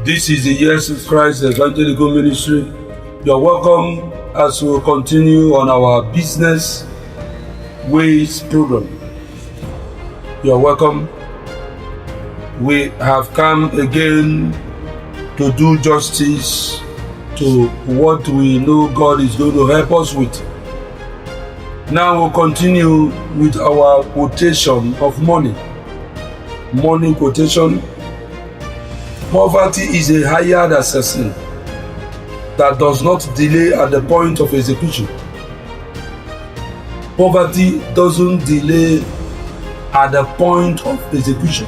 This is the Yes of Christ Evangelical Ministry. You are welcome as we continue on our Business Ways program. You are welcome. We have come again to do justice to what we know God is going to help us with. Now we'll continue with our quotation of money. Money quotation. Poverty is a hired assassin that does not delay at the point of execution. Poverty doesn't delay at the point of execution.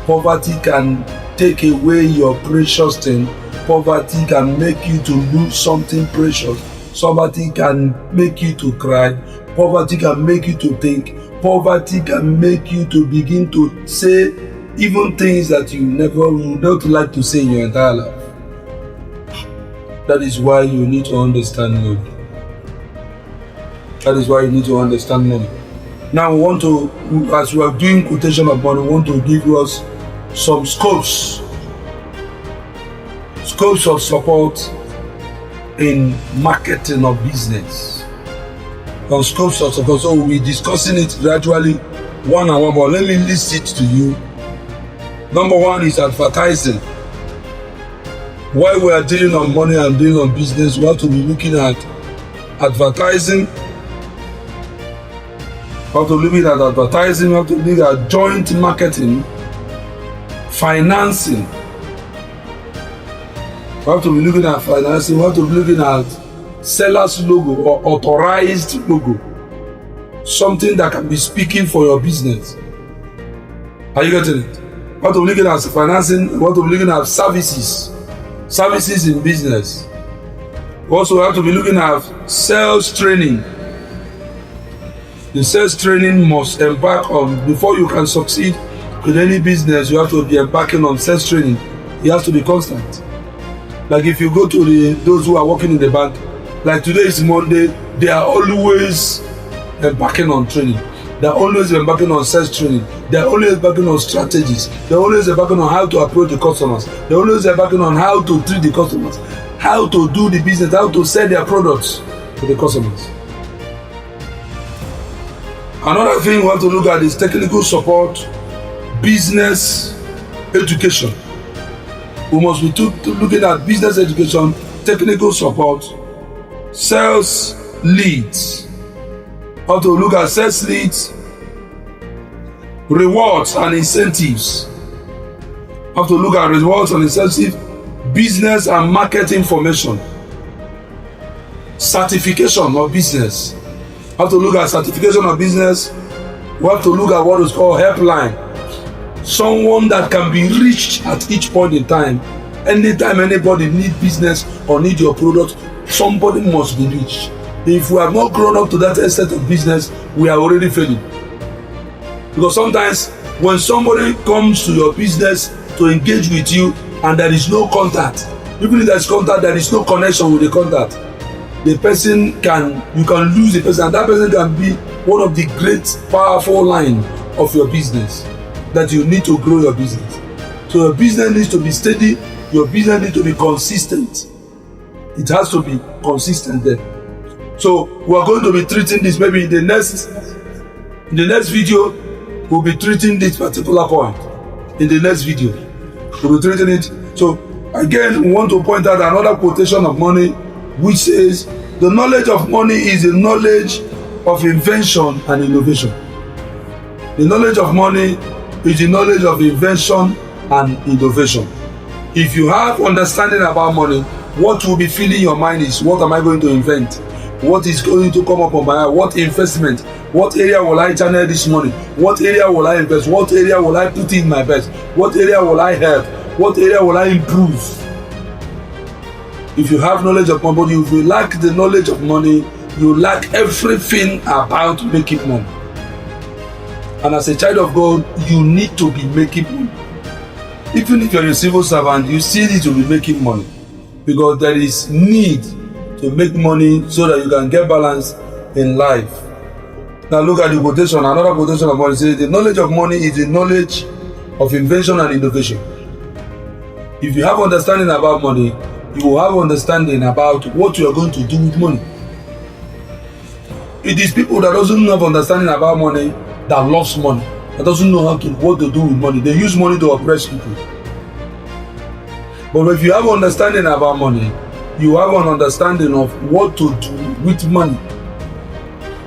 Poverty can take away your precious thing. Poverty can make you to lose something precious. Poverty can make you to cry. Poverty can make you to think. Poverty can make you to begin to say even things that you never would not like to say in your entire life. That is why you need to understand money. That is why you need to understand money. Now we want to, as we are doing quotation of money, we want to give us some scopes of support in marketing of business. Some scopes of support. So we'll be discussing it gradually one on one, but let me list it to you. Number one is advertising. While we are dealing on money and dealing on business, we have to be looking at advertising. We have to look at advertising. We have to look at joint marketing, financing. We have to be looking at financing. We have to be looking at seller's logo or authorized logo. Something that can be speaking for your business. Are you getting it? We have to be looking at financing. We have to be looking at services in business. We also have to be looking at sales training. The sales training must embark on, before you can succeed in any business, you have to be embarking on sales training. It has to be constant. Like if you go to those who are working in the bank, like today is Monday, they are always embarking on training. They're always embarking on sales training. They're always embarking on strategies. They're always embarking on how to approach the customers. They're always embarking on how to treat the customers, how to do the business, how to sell their products to the customers. Another thing we have to look at is technical support, business education. We must be looking at business education, technical support, sales leads. How to look at sales leads, rewards and incentives. How to look at rewards and incentives, business and market information, certification of business. How to look at certification of business. We have to look at what is called helpline. Someone that can be reached at each point in time. Anytime anybody needs business or need your product, somebody must be reached. If we have not grown up to that extent of business, we are already failing. Because sometimes when somebody comes to your business to engage with you and there is no contact, even if there is contact, there is no connection with the contact, the person you can lose the person, and that person can be one of the great powerful line of your business that you need to grow your business. So your business needs to be steady, your business needs to be consistent. It has to be consistent there. So we are going to be treating this maybe in the next video. We'll be treating this particular point. In the next video, we'll be treating it. So again, we want to point out another quotation of money, which says, the knowledge of money is the knowledge of invention and innovation. The knowledge of money is the knowledge of invention and innovation. If you have understanding about money, what will be filling your mind is, what am I going to invent? What is going to come up on my eye? What investment? What area will I channel this money? What area will I invest? What area will I put in my best? What area will I help? What area will I improve? If you have knowledge of money, if you lack the knowledge of money, you lack everything about making money. And as a child of God, you need to be making money. Even if you're a civil servant, you still need to be making money. Because there is need to make money so that you can get balance in life. Now look at the quotation. Another quotation of money says, the knowledge of money is the knowledge of invention and innovation. If you have understanding about money, you will have understanding about what you are going to do with money. It is people that doesn't have understanding about money that loves money, that doesn't know what to do with money. They use money to oppress people. But if you have understanding about money, you have an understanding of what to do with money.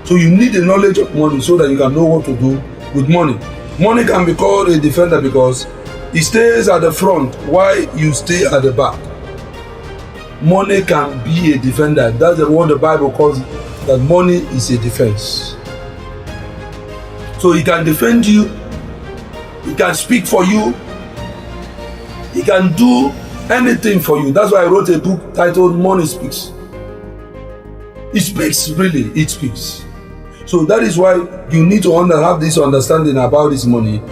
So you need the knowledge of money so that you can know what to do with money. Money can be called a defender because it stays at the front while you stay at the back. Money can be a defender. That's the word the Bible calls it, that money is a defense. So it can defend you, it can speak for you, it can do anything for you. That's why I wrote a book titled Money Speaks. It speaks, really, it speaks. So that is why you need to have this understanding about this money.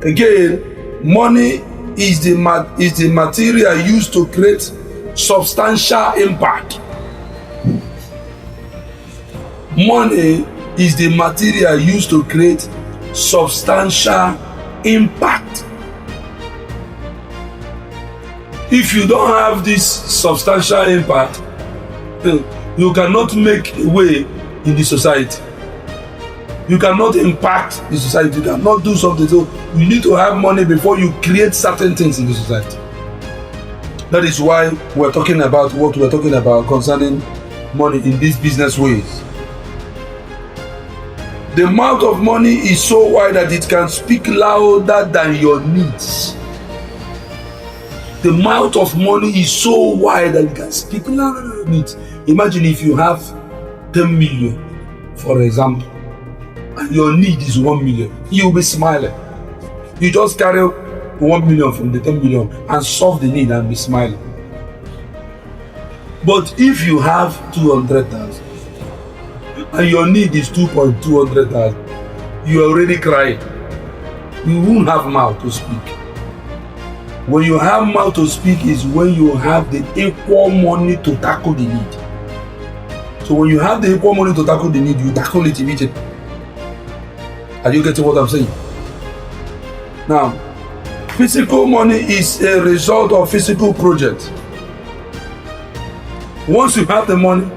Again, money is the material used to create substantial impact. Money is the material used to create substantial impact. If you don't have this substantial impact, you cannot make a way in the society. You cannot impact the society. You cannot do something. So you need to have money before you create certain things in the society. That is why we're talking about what we're talking about concerning money in these business ways. The amount of money is so wide that it can speak louder than your needs. The amount of money is so wide that it can speak louder than your needs. Imagine if you have 10 million, for example, and your need is 1 million, you'll be smiling. You just carry 1 million from the 10 million and solve the need and be smiling. But if you have 200,000 and your need is 2,200,000, you are already crying. You won't have mouth to speak. When you have mouth to speak is when you have the equal money to tackle the need. So when you have the equal money to tackle the need, you tackle it immediately. Are you getting what I'm saying? Now, physical money is a result of physical project. Once you have the money,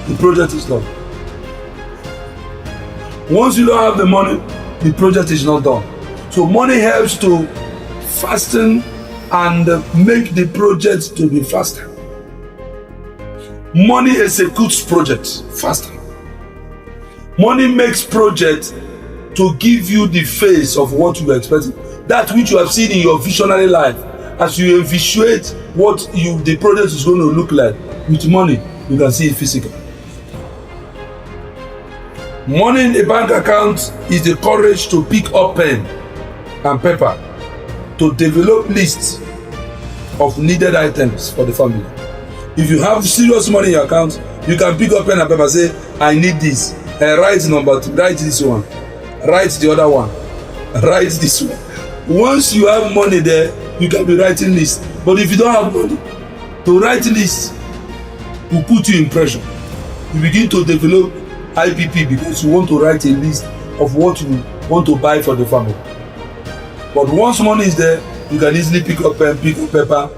the project is done. Once you don't have the money, the project is not done. So money helps to fasten and make the project to be faster. Money executes projects faster. Money makes projects to give you the face of what you are expecting. That which you have seen in your visionary life, as you envisionate what the project is going to look like, with money, you can see it physical. Money in a bank account is the courage to pick up pen and paper to develop lists of needed items for the family. If you have serious money in your account, you can pick up pen and paper and say, I need this. Write number 2, write this one, write the other one, write this one. Once you have money there, you can be writing lists. But if you don't have money, to write lists will put you in pressure. You begin to develop IPP because you want to write a list of what you want to buy for the family. But once money is there, you can easily pick up pen, pick up paper,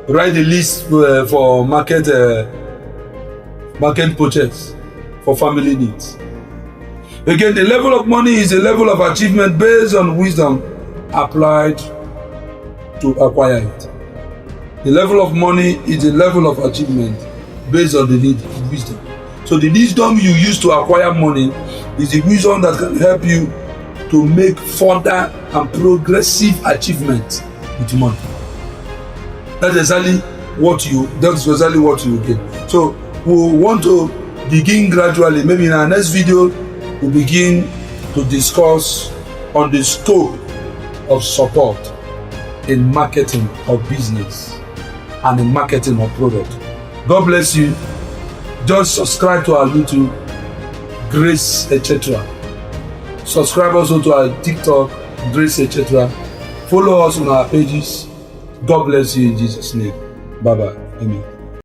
write a list for market purchase for family needs. Again, the level of money is a level of achievement based on wisdom applied to acquire it. The level of money is a level of achievement based on the need of wisdom. So the wisdom you use to acquire money is the wisdom that can help you to make further and progressive achievements with money. That's exactly what you get. So we want to begin gradually. Maybe in our next video, we'll begin to discuss on the scope of support in marketing of business and in marketing of product. God bless you. Just subscribe to our YouTube, Grace-etcetera. Subscribe also to our TikTok, Grace-etcetera. Follow us on our pages. God bless you in Jesus' name. Bye-bye. Amen.